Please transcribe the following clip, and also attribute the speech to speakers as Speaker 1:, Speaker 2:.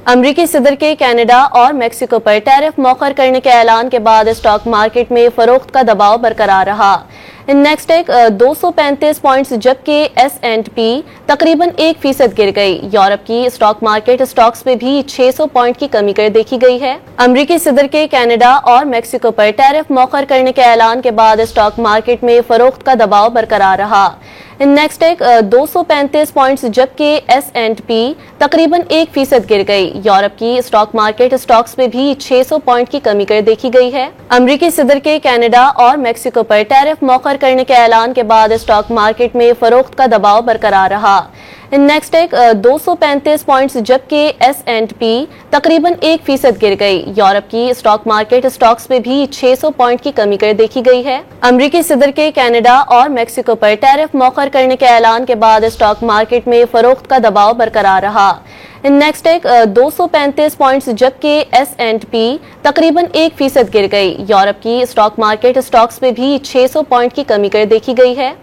Speaker 1: अमरीकी सदर के कनाडा और मेक्सिको पर टैरिफ मौखर करने के ऐलान के बाद स्टॉक मार्केट में फरोख्त का दबाव बरकरार रहा। नेस्डेक 235 पॉइंट्स जबकि S&P तकरीबन 1% गिर गई। यूरोप की स्टॉक मार्केट स्टॉक्स में भी 600 पॉइंट की कमी कर देखी गई है। अमरीकी सदर के कनाडा और मेक्सिको पर टैरिफ मौखर करने के ऐलान के बाद स्टॉक मार्केट में फरोख्त का दबाव बरकरार रहा। नेस्डेक 235 पॉइंट्स जबकि S&P तकरीबन 1% गिर गई। यूरोप की स्टॉक मार्केट स्टॉक्स में भी 600 पॉइंट की कमी कर देखी गई है। अमरीकी सदर के कनाडा और मेक्सिको पर टैरिफ मौखर करने के ऐलान के बाद स्टॉक मार्केट में फरोख्त का दबाव बरकरार रहा। नेस्डेक 235 पॉइंट्स जबकि S&P तकरीबन 1% गिर गई। यूरोप की स्टॉक मार्केट स्टॉक्स में भी 600 पॉइंट की कमी कर देखी गई है। अमरीकी सदर के कनाडा और मेक्सिको पर टैरिफ मौखर करने के ऐलान के बाद स्टॉक मार्केट में फरोख्त का दबाव बरकरार रहा। नेस्डेक 235 पॉइंट्स जबकि S&P तकरीबन 1% गिर गई। यूरोप की स्टॉक मार्केट स्टॉक्स में भी 600 पॉइंट की कमी कर देखी गई है।